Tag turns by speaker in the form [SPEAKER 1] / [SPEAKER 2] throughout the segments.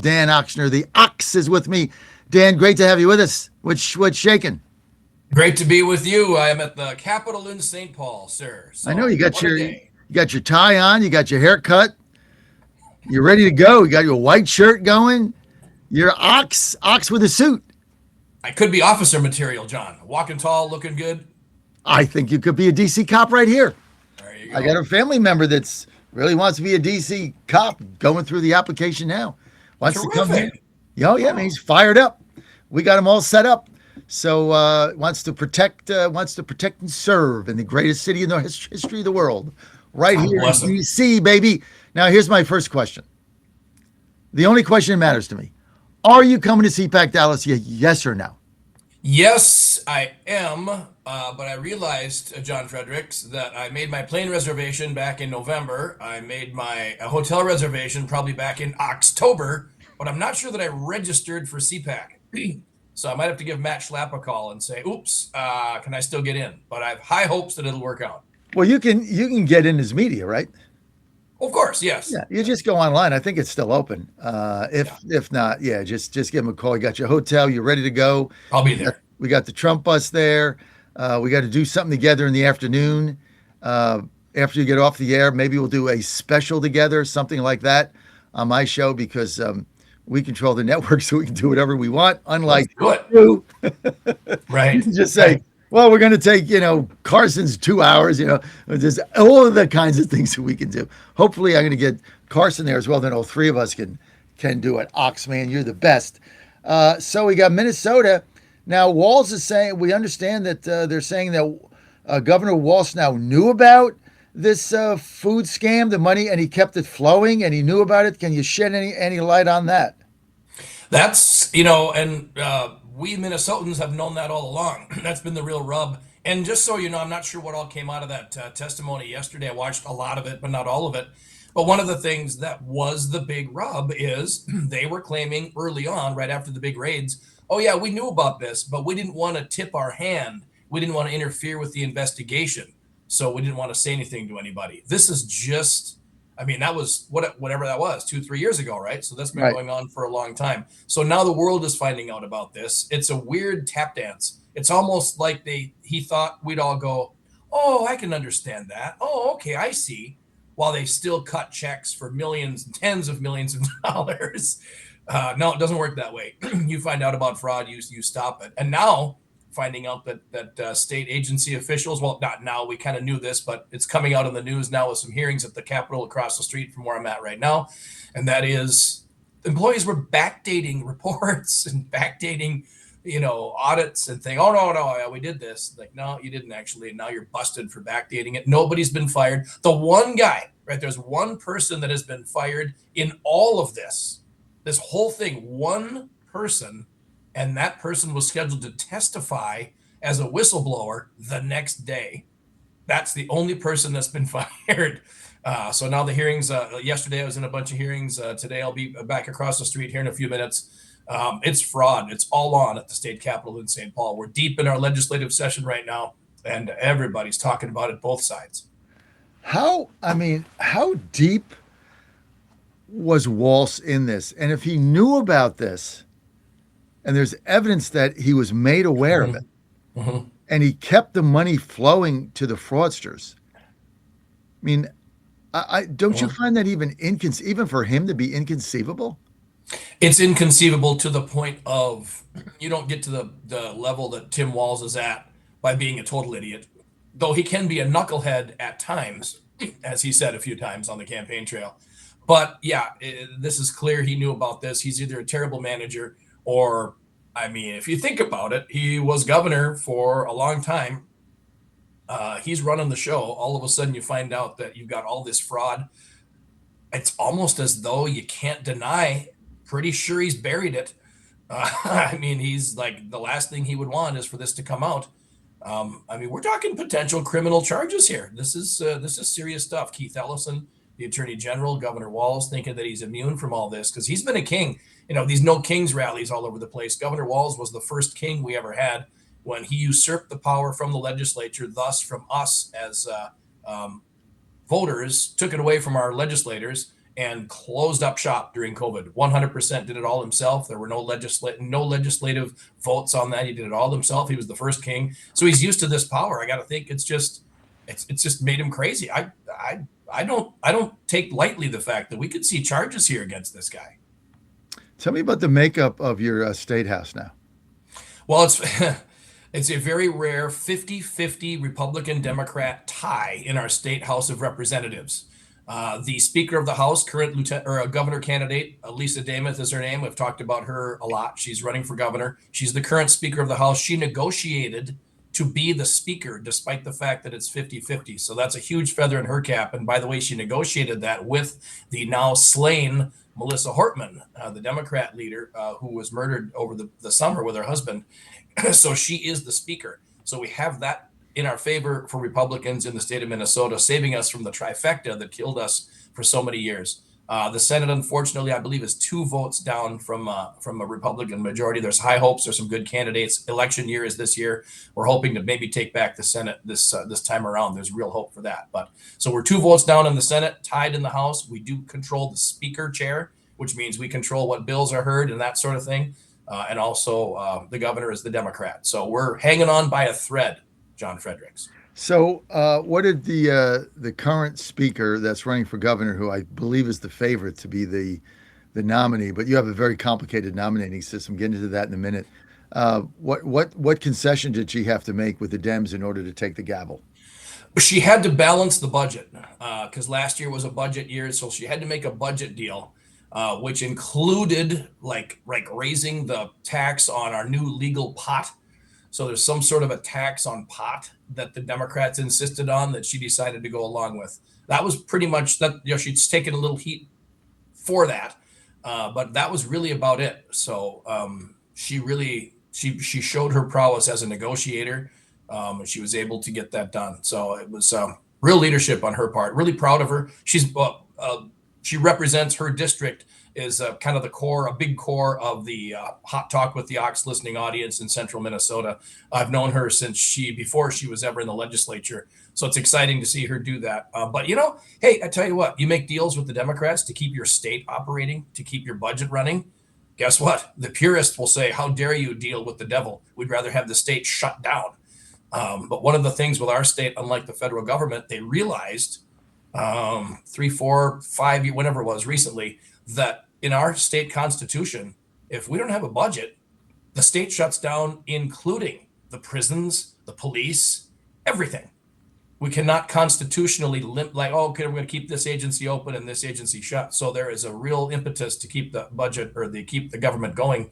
[SPEAKER 1] Dan Oxner. The Ox is with me. Dan, great to have you with us. What's shaking?
[SPEAKER 2] Great to be with you. I am at the Capitol in St. Paul, sir.
[SPEAKER 1] I know you
[SPEAKER 2] So,
[SPEAKER 1] got
[SPEAKER 2] what a
[SPEAKER 1] your
[SPEAKER 2] day.
[SPEAKER 1] tie on, you got your hair cut, you're ready to go. You got your white shirt going. You're Ox with a suit.
[SPEAKER 2] I could be officer material, John. Walking tall, looking good.
[SPEAKER 1] I think you could be a DC cop right here.
[SPEAKER 2] There you
[SPEAKER 1] I got
[SPEAKER 2] go.
[SPEAKER 1] a family member that's really wants to be a DC cop going through the application now. Wants to come here.
[SPEAKER 2] Terrific.
[SPEAKER 1] Oh yeah, man,
[SPEAKER 2] Oh,
[SPEAKER 1] he's fired up. We got him all set up. So wants to protect and serve in the greatest city in the history of the world, right
[SPEAKER 2] God
[SPEAKER 1] here in
[SPEAKER 2] bless him.
[SPEAKER 1] DC, baby. Now here's my first question. The only question that matters to me: are you coming to CPAC Dallas? Yes or no?
[SPEAKER 2] Yes, I am. But I realized, John Fredericks, that I made my plane reservation back in November. I made my hotel reservation probably back in October, but I'm not sure that I registered for CPAC. So I might have to give Matt Schlapp a call and say, oops, can I still get in? But I have high hopes that it'll work out.
[SPEAKER 1] Well, you can get in as media, right?
[SPEAKER 2] Of course, yes.
[SPEAKER 1] Yeah, you just go online. I think it's still open.
[SPEAKER 2] Yeah,
[SPEAKER 1] If not, yeah, just give them a call. You got your hotel. You're ready to go.
[SPEAKER 2] I'll be
[SPEAKER 1] We got,
[SPEAKER 2] there.
[SPEAKER 1] we got the Trump bus there. We got to do something together in the afternoon. After you get off the air, maybe we'll do a special together, something like that, on my show because we control the network, so we can do whatever we want.
[SPEAKER 2] Let's
[SPEAKER 1] Unlike
[SPEAKER 2] do it.
[SPEAKER 1] you, you
[SPEAKER 2] Right,
[SPEAKER 1] can just say,
[SPEAKER 2] right.
[SPEAKER 1] well, we're going to take, Carson's 2 hours, there's all of the kinds of things that we can do. Hopefully, I'm going to get Carson there as well. Then all three of us can do it. Oxman, you're the best. So we got Minnesota. Now, Walz is saying, we understand that they're saying that Governor Walz now knew about this food scam, the money, and he kept it flowing and he knew about it. Can you shed any light on that?
[SPEAKER 2] And we Minnesotans have known that all along. That's been the real rub. And just so you know, I'm not sure what all came out of that testimony yesterday. I watched a lot of it, but not all of it. But one of the things that was the big rub is they were claiming early on, right after the big raids, oh, yeah, we knew about this, but we didn't want to tip our hand. We didn't want to interfere with the investigation. So we didn't want to say anything to anybody. This is just, I mean, that was whatever that was, 2, 3 years ago, right? So that's been
[SPEAKER 1] Right.
[SPEAKER 2] going on for a long time. So now the world is finding out about this. It's a weird tap dance. It's almost like he thought we'd all go, oh, I can understand that. Oh, okay, I see. While they still cut checks for millions, tens of millions of dollars. No, it doesn't work that way. You find out about fraud, you stop it. And now finding out that state agency officials, well, not now, we kind of knew this, but it's coming out in the news now with some hearings at the Capitol across the street from where I'm at right now. And that is employees were backdating reports and backdating, audits and saying, oh, no, yeah, we did this. Like, no, you didn't actually. And now you're busted for backdating it. Nobody's been fired. The one guy, right? There's one person that has been fired in all of this whole thing, one person, and that person was scheduled to testify as a whistleblower the next day. That's the only person that's been fired. So now the hearings, yesterday I was in a bunch of hearings. Today I'll be back across the street here in a few minutes. It's fraud. It's all on at the state capitol in St. Paul. We're deep in our legislative session right now, and everybody's talking about it, both sides.
[SPEAKER 1] How deep was Walsh in this? And if he knew about this, and there's evidence that he was made aware of it,
[SPEAKER 2] Mm-hmm. Mm-hmm.
[SPEAKER 1] and he kept the money flowing to the fraudsters. I mean, I don't you
[SPEAKER 2] Mm-hmm.
[SPEAKER 1] find that even for him to be inconceivable?
[SPEAKER 2] It's inconceivable to the point of you don't get to the level that Tim Walz is at by being a total idiot, though he can be a knucklehead at times, as he said a few times on the campaign trail. But yeah, this is clear he knew about this. He's either a terrible manager or, I mean, if you think about it, he was governor for a long time. He's running the show. All of a sudden, you find out that you've got all this fraud. It's almost as though you can't deny. Pretty sure he's buried it. I mean, he's like the last thing he would want is for this to come out. I mean, we're talking potential criminal charges here. This is serious stuff. Keith Ellison, the Attorney General, Governor Walz, thinking that he's immune from all this because he's been a king. These no kings rallies all over the place. Governor Walz was the first king we ever had when he usurped the power from the legislature, thus from us as um, voters, took it away from our legislators and closed up shop during COVID. 100% did it all himself. There were no legislative votes on that. He did it all himself. He was the first king, so he's used to this power. I got to think it's just made him crazy. I don't take lightly the fact that we could see charges here against this guy.
[SPEAKER 1] Tell me about the makeup of your state house now.
[SPEAKER 2] Well, it's a very rare 50-50 Republican Democrat tie in our state House of Representatives. The Speaker of the House, current lieutenant or governor candidate, Lisa DeMuth is her name. We've talked about her a lot. She's running for governor. She's the current Speaker of the House. She negotiated to be the Speaker despite the fact that it's 50-50. So that's a huge feather in her cap. And by the way, she negotiated that with the now slain Melissa Hortman, the Democrat leader who was murdered over the summer with her husband. So she is the Speaker. So we have that in our favor for Republicans in the state of Minnesota, saving us from the trifecta that killed us for so many years. The Senate, unfortunately, I believe, is 2 votes down from a Republican majority. There's high hopes. There's some good candidates. Election year is this year. We're hoping to maybe take back the Senate this time around. There's real hope for that. But so we're 2 votes down in the Senate, tied in the House. We do control the Speaker chair, which means we control what bills are heard and that sort of thing. And also the governor is the Democrat. So we're hanging on by a thread, John Fredericks.
[SPEAKER 1] So, what did the current speaker that's running for governor, who I believe is the favorite to be the nominee, but you have a very complicated nominating system. Get into that in a minute. What concession did she have to make with the Dems in order to take the gavel?
[SPEAKER 2] She had to balance the budget because last year was a budget year, so she had to make a budget deal, which included like raising the tax on our new legal pot. So there's some sort of a tax on pot that the Democrats insisted on that she decided to go along with. That was pretty much that. She's taken a little heat for that, but that was really about it. So she showed her prowess as a negotiator. And she was able to get that done. So it was real leadership on her part. Really proud of her. She represents her district is kind of the core, a big core of the Hot Talk with the Ox listening audience in central Minnesota. I've known her since before she was ever in the legislature. So it's exciting to see her do that. But, hey, I tell you what, you make deals with the Democrats to keep your state operating, to keep your budget running. Guess what? The purists will say, how dare you deal with the devil? We'd rather have the state shut down. But one of the things with our state, unlike the federal government, they realized 3, 4, 5 years, whenever it was recently, that in our state constitution, if we don't have a budget, the state shuts down, including the prisons, the police, everything. We cannot constitutionally okay, we're going to keep this agency open and this agency shut. So there is a real impetus to keep the budget or keep the government going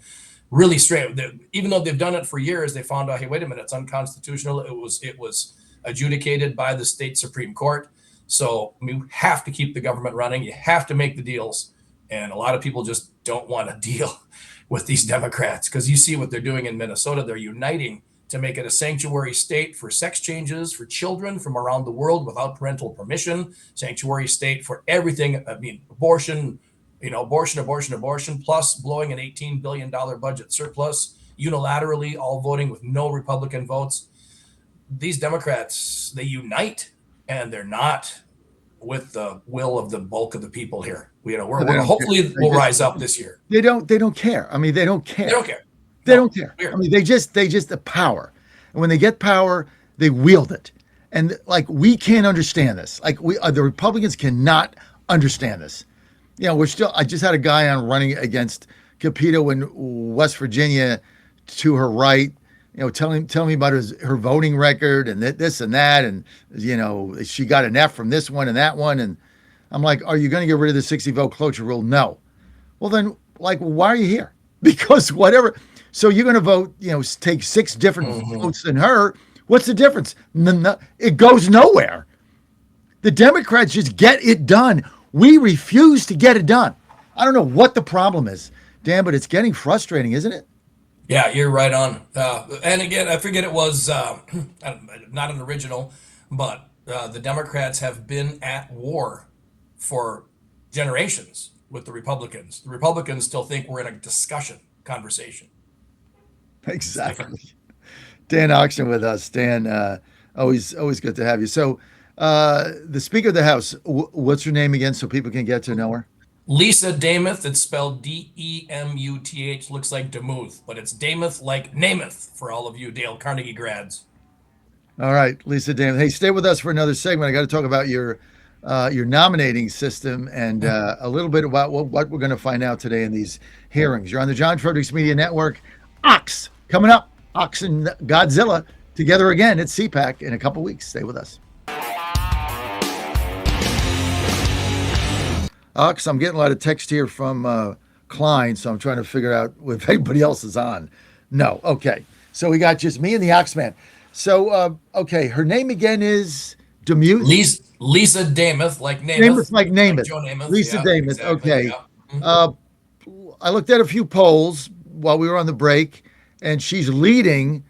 [SPEAKER 2] really straight. Even though they've done it for years, they found out, hey, wait a minute, it's unconstitutional. It was adjudicated by the state Supreme Court. So you have to keep the government running. You have to make the deals. And a lot of people just don't want to deal with these Democrats because you see what they're doing in Minnesota. They're uniting to make it a sanctuary state for sex changes for children from around the world without parental permission, sanctuary state for everything. I mean, abortion, abortion, plus blowing an $18 billion budget surplus unilaterally, all voting with no Republican votes. These Democrats, they unite and they're not with the will of the bulk of the people here. Hopefully we'll rise up this year.
[SPEAKER 1] They don't care. I mean, they don't care.
[SPEAKER 2] They don't care.
[SPEAKER 1] They don't care. Weird. I mean, they just the power. And when they get power, they wield it. And we can't understand this. The Republicans cannot understand this. I just had a guy on running against Capito in West Virginia to her right, telling me about her voting record and this and that. And, she got an F from this one and that one. And I'm like, are you going to get rid of the 60 vote cloture rule? No. Well, then why are you here? Because whatever. So you're going to vote, take 6 different votes than her. What's the difference? It goes nowhere. The Democrats just get it done. We refuse to get it done. I don't know what the problem is, Dan, but it's getting frustrating, isn't it?
[SPEAKER 2] Yeah, you're right on. And again, I forget it was not an original, but the Democrats have been at war for generations with the Republicans. The Republicans still think we're in a conversation.
[SPEAKER 1] Exactly. Dan Auction with us. Dan, always good to have you. So the Speaker of the House, what's her name again so people can get to know her?
[SPEAKER 2] Lisa Demuth, it's spelled Demuth, looks like Demuth, but it's Demuth like Namath for all of you Dale Carnegie grads.
[SPEAKER 1] All right, Lisa Dan. Hey, stay with us for another segment. I got to talk about your nominating system and a little bit about what we're going to find out today in these hearings. You're on the John Fredericks Media Network. Ox coming up. Ox and Godzilla together again at CPAC in a couple weeks. Stay with us. Ox, I'm getting a lot of text here from Klein, so I'm trying to figure out if anybody else is on. No. Okay. So we got just me and the Oxman. So, okay, her name again is Demuth.
[SPEAKER 2] Lisa Demuth, like
[SPEAKER 1] Namath,
[SPEAKER 2] Namath,
[SPEAKER 1] like
[SPEAKER 2] like
[SPEAKER 1] Namath.
[SPEAKER 2] Joe Namath.
[SPEAKER 1] Lisa
[SPEAKER 2] Yeah,
[SPEAKER 1] Namath.
[SPEAKER 2] exactly.
[SPEAKER 1] Okay.
[SPEAKER 2] Yeah. Mhm.
[SPEAKER 1] Uh, I looked at a few polls while we were on the break, and she's leading,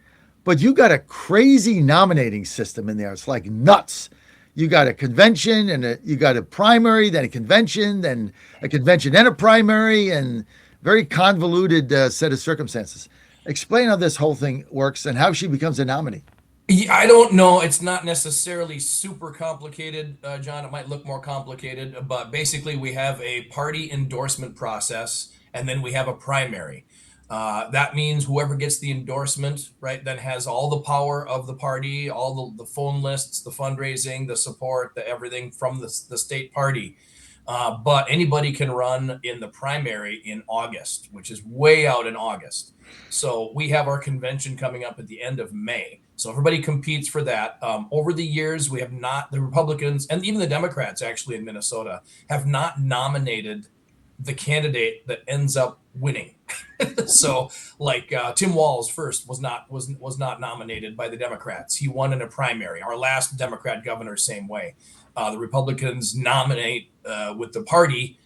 [SPEAKER 1] but you got a crazy nominating system in there. It's like nuts. You got a convention, and you got a primary, then a convention, then a convention and a primary, and very convoluted set of circumstances. Explain how this whole thing works and how she becomes a nominee.
[SPEAKER 2] Yeah, I don't know. It's not necessarily super complicated, John. It might look more complicated, but basically, we have a party endorsement process, and then we have a primary. That means whoever gets the endorsement, right, then has all the power of the party, all the phone lists, the fundraising, the support, the everything from the state party. But anybody can run in the primary in August, which is way out in August. So we have our convention coming up at the end of May. So everybody competes for that. Over the years, we have not, the Republicans and even the Democrats actually in Minnesota have not nominated the candidate that ends up winning. So like Tim Walz first was not nominated by the Democrats. He won in a primary. Our last Democrat governor, same way. The Republicans nominate with the party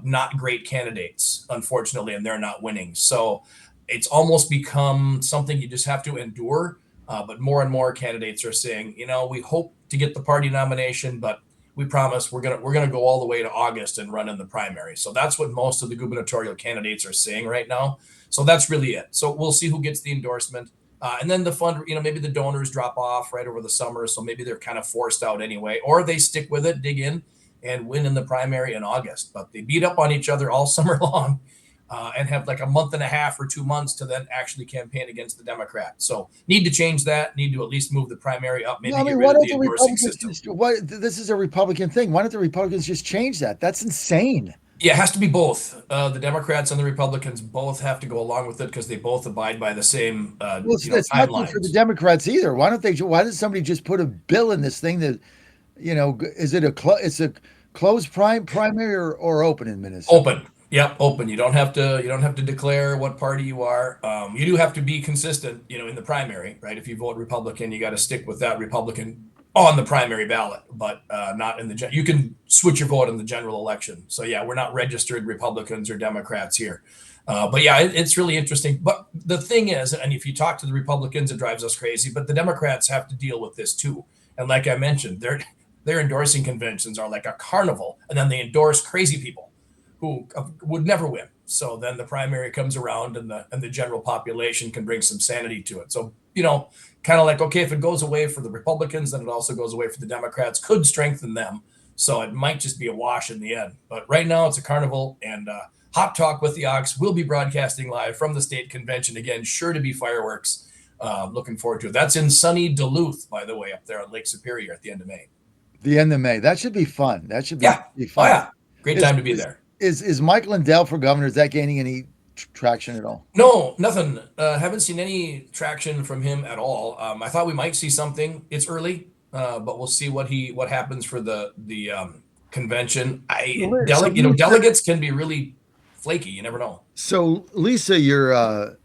[SPEAKER 2] not great candidates, unfortunately, and they're not winning. So it's almost become something you just have to endure. But more and more candidates are saying, we hope to get the party nomination, but we promise we're gonna go all the way to August and run in the primary. So that's what most of the gubernatorial candidates are saying right now. So that's really it. So we'll see who gets the endorsement. And then the fund, maybe the donors drop off right over the summer. So maybe they're kind of forced out anyway, or they stick with it, dig in, and win in the primary in August. But they beat up on each other all summer long and have like a month and a half or 2 months to then actually campaign against the Democrat. So need to change that, need to at least move the primary up,
[SPEAKER 1] No,
[SPEAKER 2] maybe
[SPEAKER 1] I
[SPEAKER 2] get
[SPEAKER 1] mean,
[SPEAKER 2] rid
[SPEAKER 1] why
[SPEAKER 2] of
[SPEAKER 1] don't
[SPEAKER 2] the
[SPEAKER 1] the
[SPEAKER 2] endorsing
[SPEAKER 1] Republicans
[SPEAKER 2] system.
[SPEAKER 1] just? Why this is a Republican thing? Why don't the Republicans just change that? That's insane.
[SPEAKER 2] Yeah, it has to be both. The Democrats and the Republicans both have to go along with it because they both abide by the same,
[SPEAKER 1] Well, it's not good for the
[SPEAKER 2] timelines.
[SPEAKER 1] Democrats either. Why don't they? Why does somebody just put a bill in this thing that, is it it's a closed primary or open in Minnesota?
[SPEAKER 2] Open. Yep, open. You don't have to declare what party you are. You do have to be consistent, in the primary, right? If you vote Republican, you got to stick with that Republican on the primary ballot, but not in the. You can switch your vote in the general election. So yeah, we're not registered Republicans or Democrats here. But yeah, it's really interesting. But the thing is, and if you talk to the Republicans, it drives us crazy. But the Democrats have to deal with this too. And like I mentioned, their endorsing conventions are like a carnival, and then they endorse crazy people who would never win. So then the primary comes around, and the general population can bring some sanity to it. So kind of like, okay, if it goes away for the Republicans, then it also goes away for the Democrats. Could strengthen them. So it might just be a wash in the end. But right now it's a carnival, and Hot Talk with the Ox will be broadcasting live from the state convention again. Sure to be fireworks. Looking forward to it. That's in sunny Duluth, by the way, up there on Lake Superior at the end of May.
[SPEAKER 1] The end of May. That should be fun. That should
[SPEAKER 2] Yeah.
[SPEAKER 1] be
[SPEAKER 2] Oh
[SPEAKER 1] fun.
[SPEAKER 2] yeah. Great
[SPEAKER 1] Is
[SPEAKER 2] time to be
[SPEAKER 1] is
[SPEAKER 2] there.
[SPEAKER 1] is Michael Lindell for governor? Is that gaining any traction at all?
[SPEAKER 2] No, nothing. Haven't seen any traction from him at all. I thought we might see something. It's early, but we'll see what happens for the convention.
[SPEAKER 1] So Lisa,
[SPEAKER 2] Delegates can be really flaky. You never know.
[SPEAKER 1] so Lisa, your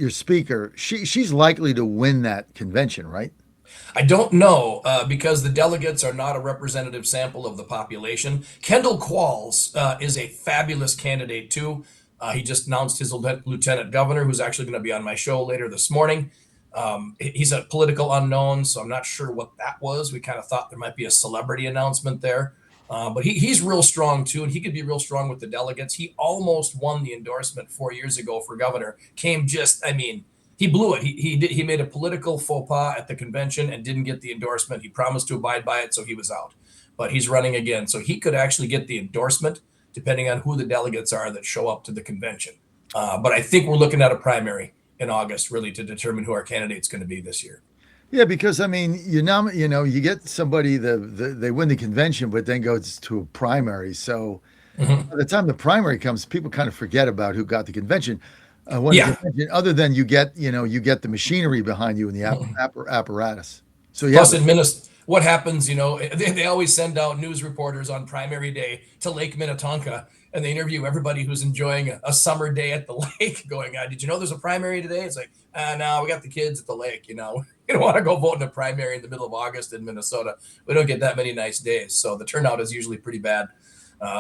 [SPEAKER 1] speaker, she's likely to win that convention, right?
[SPEAKER 2] I don't know because the delegates are not a representative sample of the population. Kendall Qualls is a fabulous candidate too. He just announced his lieutenant governor, who's actually going to be on my show later this morning. He's a political unknown, so I'm not sure what that was. We kind of thought there might be a celebrity announcement there. But he's real strong too, and he could be real strong with the delegates. He almost won the endorsement 4 years ago for governor. He blew it. He made a political faux pas at the convention and didn't get the endorsement. He promised to abide by it, so he was out. But he's running again, so he could actually get the endorsement depending on who the delegates are that show up to the convention. But I think we're looking at a primary in August, really, to determine who our candidate's going to be this year.
[SPEAKER 1] Yeah, because I mean, you get somebody they win the convention, but then goes to a primary. So
[SPEAKER 2] Mm-hmm.
[SPEAKER 1] by the time the primary comes, people kind of forget about who got the convention. When the
[SPEAKER 2] Yeah.
[SPEAKER 1] convention, other than you get the machinery behind you and the apparatus. So yeah,
[SPEAKER 2] Plus, what happens, they always send out news reporters on primary day to Lake Minnetonka, and they interview everybody who's enjoying a summer day at the lake going, did you know there's a primary today? It's like, no, we got the kids at the lake, You don't want to go vote in a primary in the middle of August in Minnesota. We don't get that many nice days. So the turnout is usually pretty bad.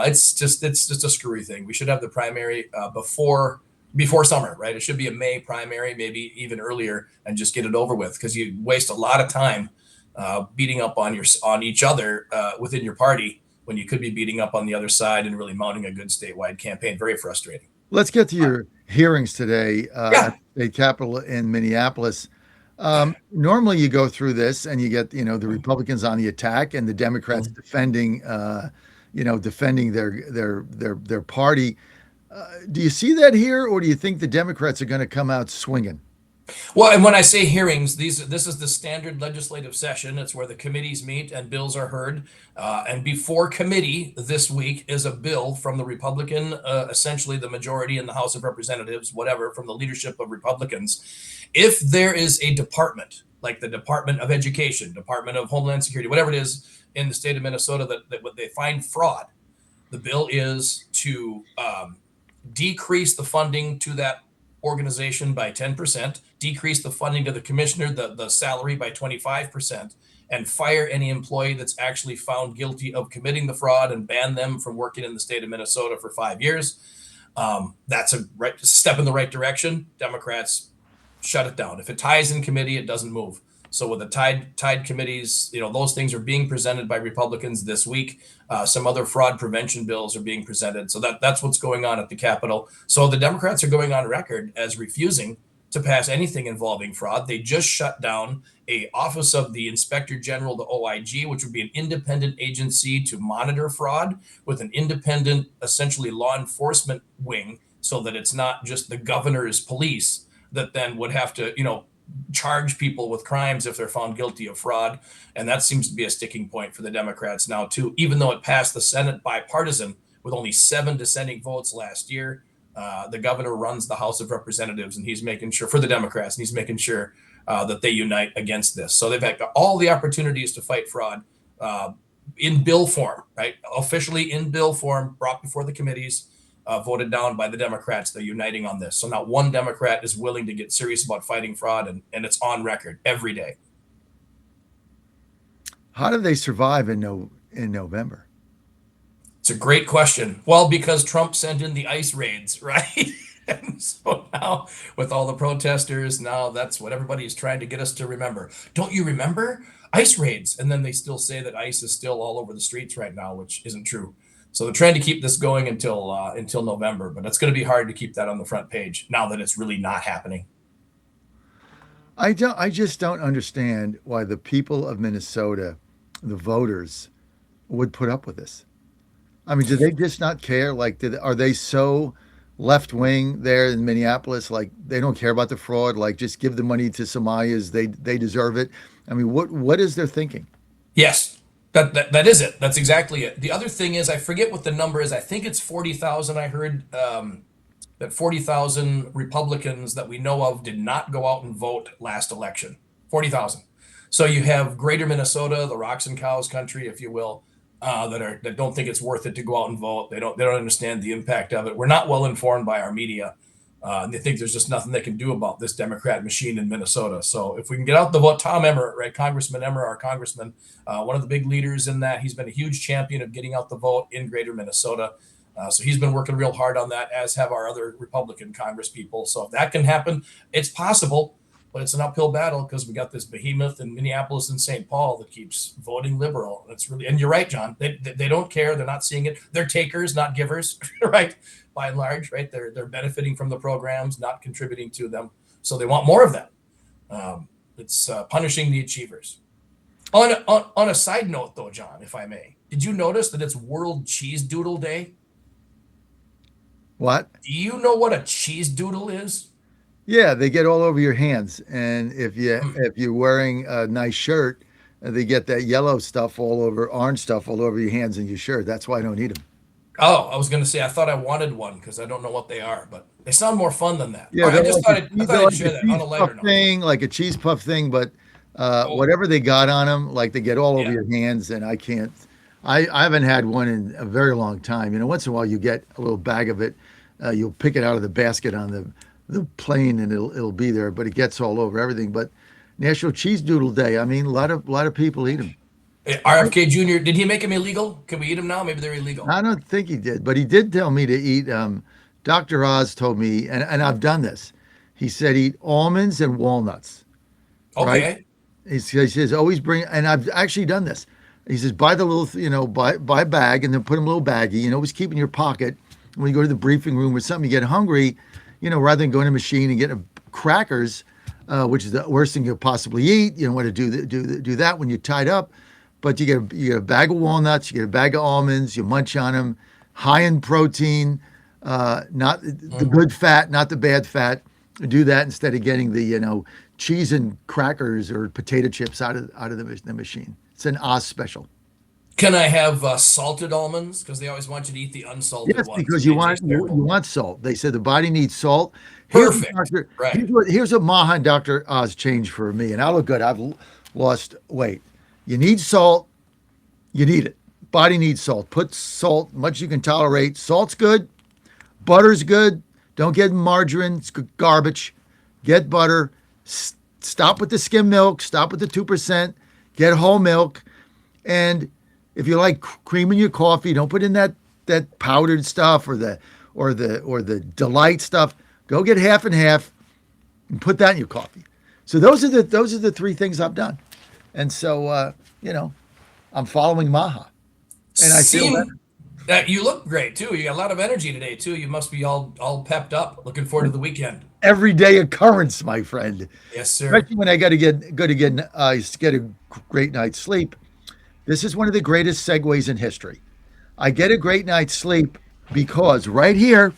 [SPEAKER 2] It's just a screwy thing. We should have the primary before summer, right? It should be a May primary, maybe even earlier, and just get it over with, because you waste a lot of time beating up on each other within your party when you could be beating up on the other side and really mounting a good statewide campaign. Very frustrating.
[SPEAKER 1] let's get to your hearings today at
[SPEAKER 2] Yeah.
[SPEAKER 1] the state capitol in Minneapolis. Normally, you go through this and you get the Republicans on the attack and the Democrats defending their party. Do you see that here, or do you think the Democrats are going to come out swinging?
[SPEAKER 2] Well, and when I say hearings, this is the standard legislative session. It's where the committees meet and bills are heard. And before committee this week is a bill from the Republican, essentially the majority in the House of Representatives, whatever, from the leadership of Republicans. If there is a department like the Department of Education, Department of Homeland Security, whatever it is in the state of Minnesota that they find fraud, the bill is to decrease the funding to that organization by 10%, decrease the funding to the commissioner, the salary by 25%, and fire any employee that's actually found guilty of committing the fraud and ban them from working in the state of Minnesota for 5 years. That's a step in the right direction. Democrats shut it down. If it ties in committee, it doesn't move. So with the tied committees, those things are being presented by Republicans this week. Some other fraud prevention bills are being presented. So that's what's going on at the Capitol. So the Democrats are going on record as refusing to pass anything involving fraud. They just shut down a office of the Inspector General, the OIG, which would be an independent agency to monitor fraud with an independent, essentially law enforcement wing, so that it's not just the governor's police that then would have to, charge people with crimes if they're found guilty of fraud. And that seems to be a sticking point for the Democrats now, too, even though it passed the Senate bipartisan with only 7 dissenting votes last year. The governor runs the House of Representatives, and he's making sure, for the Democrats, and he's making sure that they unite against this. So they've had all the opportunities to fight fraud in bill form, right? Officially in bill form, brought before the committees, voted down by the Democrats. They're uniting on this. So not one Democrat is willing to get serious about fighting fraud, and it's on record every day.
[SPEAKER 1] How do they survive in November?
[SPEAKER 2] It's a great question. Well, because Trump sent in the ICE raids, right? And so now, with all the protesters, now that's what everybody's trying to get us to remember. Don't you remember ICE raids? And then they still say that ICE is still all over the streets right now, which isn't true. So they're trying to keep this going until November, but it's going to be hard to keep that on the front page now that it's really not happening.
[SPEAKER 1] I just don't understand why the people of Minnesota, the voters, would put up with this. I mean, do they just not care? Like, are they so left wing there in Minneapolis? Like, they don't care about the fraud. Like, just give the money to Somalis. They deserve it. I mean, what is their thinking?
[SPEAKER 2] Yes, that is it. That's exactly it. The other thing is, I forget what the number is. I think it's 40,000. I heard that 40,000 Republicans that we know of did not go out and vote last election. 40,000. So you have Greater Minnesota, the rocks and cows country, if you will, that don't think it's worth it to go out and vote. They don't understand the impact of it. We're not well informed by our media. And they think there's just nothing they can do about this Democrat machine in Minnesota. So if we can get out the vote, Tom Emmer, right, Congressman Emmer, our congressman, one of the big leaders in that, he's been a huge champion of getting out the vote in Greater Minnesota. So he's been working real hard on that, as have our other Republican Congress people. So if that can happen, it's possible, but it's an uphill battle because we got this behemoth in Minneapolis and St. Paul that keeps voting liberal. That's really, and you're right, John. They don't care. They're not seeing it. They're takers, not givers, right? By and large, right? They're benefiting from the programs, not contributing to them. So they want more of them. It's punishing the achievers. On a side note, though, John, if I may, did you notice that it's World Cheese Doodle Day?
[SPEAKER 1] What?
[SPEAKER 2] Do you know what a cheese doodle is?
[SPEAKER 1] Yeah, they get all over your hands, and
[SPEAKER 2] Hmm.
[SPEAKER 1] if you're wearing a nice shirt, they get that yellow stuff all over, orange stuff all over your hands and your shirt. That's why I don't eat them.
[SPEAKER 2] Oh, I was gonna say I thought I wanted one because I don't know what they are, but they sound more fun than that.
[SPEAKER 1] Yeah,
[SPEAKER 2] All right, I thought
[SPEAKER 1] they're
[SPEAKER 2] I'd
[SPEAKER 1] like a
[SPEAKER 2] share that on
[SPEAKER 1] cheese
[SPEAKER 2] a
[SPEAKER 1] puff
[SPEAKER 2] lighter note.
[SPEAKER 1] thing, like a cheese puff thing, but
[SPEAKER 2] Oh,
[SPEAKER 1] whatever they got on them, like they get all over
[SPEAKER 2] yeah.
[SPEAKER 1] your hands, and I can't. I haven't had one in a very long time. Once in a while you get a little bag of it. You'll pick it out of the basket on the plane, and it'll be there, but it gets all over everything. But National Cheese Doodle Day. I mean, a lot of people eat them.
[SPEAKER 2] RFK Jr. Did he make them illegal? Can we eat them now? Maybe they're illegal.
[SPEAKER 1] I don't think he did, but he did tell me to eat. Dr. Oz told me, and I've done this. He said eat almonds and walnuts, right?
[SPEAKER 2] Okay.
[SPEAKER 1] He says always bring, and I've actually done this. He says buy the little, buy a bag and then put them in a little baggie. Always keep in your pocket when you go to the briefing room or something. You get hungry, rather than going to a machine and getting crackers, which is the worst thing you'll possibly eat. You don't want to do that when you're tied up. But you get a bag of walnuts, you get a bag of almonds, you munch on them, high in protein, not the
[SPEAKER 2] Mhm.
[SPEAKER 1] good fat, not the bad fat. Do that instead of getting the cheese and crackers or potato chips out of the machine. It's an Oz special.
[SPEAKER 2] Can I have salted almonds? Because they always want you to eat the unsalted
[SPEAKER 1] Yes,
[SPEAKER 2] ones,
[SPEAKER 1] because
[SPEAKER 2] and
[SPEAKER 1] you
[SPEAKER 2] they
[SPEAKER 1] want
[SPEAKER 2] taste
[SPEAKER 1] you
[SPEAKER 2] terrible.
[SPEAKER 1] want salt. They said the body needs salt. Here's what
[SPEAKER 2] Perfect.
[SPEAKER 1] Doctor.
[SPEAKER 2] Right.
[SPEAKER 1] Here's what Maha and Doctor Oz changed for me, and I look good. I've lost weight. You need salt. You need it. Body needs salt. Put salt much you can tolerate. Salt's good. Butter's good. Don't get margarine. It's garbage. Get butter. Stop with the skim milk. Stop with the 2%. Get whole milk. And if you like cream in your coffee, don't put in that powdered stuff or the delight stuff. Go get half and half and put that in your coffee. So those are the three things I've done. And so I'm following Maha, and I feel better.
[SPEAKER 2] Seem that you look great too. You got a lot of energy today too. You must be all pepped up. Looking forward to the weekend.
[SPEAKER 1] Everyday occurrence, my friend.
[SPEAKER 2] Yes, sir.
[SPEAKER 1] Especially when I got to get a great night's sleep. This is one of the greatest segues in history. I get a great night's sleep because right here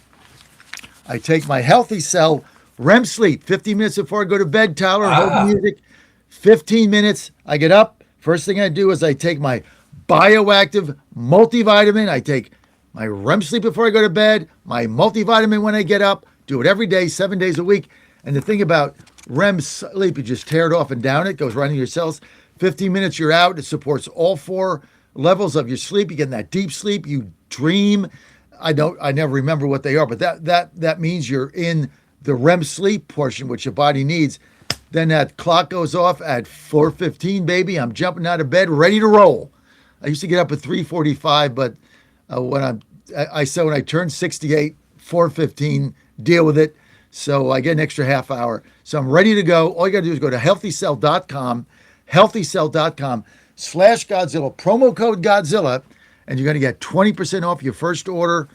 [SPEAKER 1] I take my healthy cell REM sleep. 15 minutes before I go to bed, Tyler, hold the
[SPEAKER 2] Ah,
[SPEAKER 1] music. 15 minutes. I get up. First thing I do is I take my bioactive multivitamin. I take my REM sleep before I go to bed, my multivitamin when I get up. Do it every day, 7 days a week. And the thing about REM sleep, you just tear it off and down. It goes right into your cells. 15 minutes, you're out. It supports all four levels of your sleep. You get in that deep sleep. You dream. I never remember what they are, but that means you're in the REM sleep portion, which your body needs. Then that clock goes off at 4:15, baby. I'm jumping out of bed, ready to roll. I used to get up at 3:45, but I said when I turned 68, 4:15, deal with it. So I get an extra half hour. So I'm ready to go. All you got to do is go to healthycell.com/Godzilla, promo code Godzilla, and you're going to get 20% off your first order.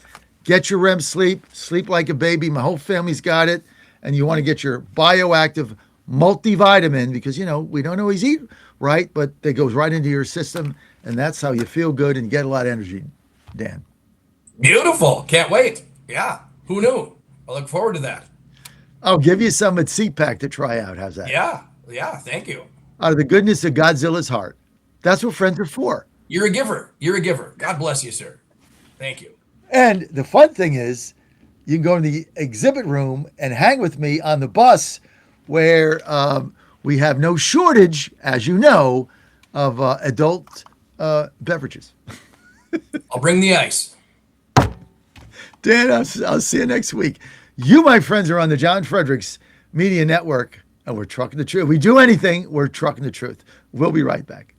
[SPEAKER 1] Get your REM sleep, sleep like a baby. My whole family's got it. And you want to get your bioactive multivitamin because, we don't always eat right, but it goes right into your system. And that's how you feel good and get a lot of energy, Dan.
[SPEAKER 2] beautiful. Can't wait. Yeah. Who knew? I look forward to that.
[SPEAKER 1] I'll give you some at CPAC to try out. How's that?
[SPEAKER 2] Yeah. Yeah. Thank you.
[SPEAKER 1] Out of the goodness of Godzilla's heart. That's what friends are for.
[SPEAKER 2] You're a giver. You're a giver. God bless you, sir. Thank you.
[SPEAKER 1] And the fun thing is, you can go in the exhibit room and hang with me on the bus where we have no shortage, as you know, of adult beverages.
[SPEAKER 2] I'll bring the ice.
[SPEAKER 1] Dan, I'll see you next week. You, my friends, are on the John Fredericks Media Network, and we're trucking the truth. We do anything, we're trucking the truth. We'll be right back.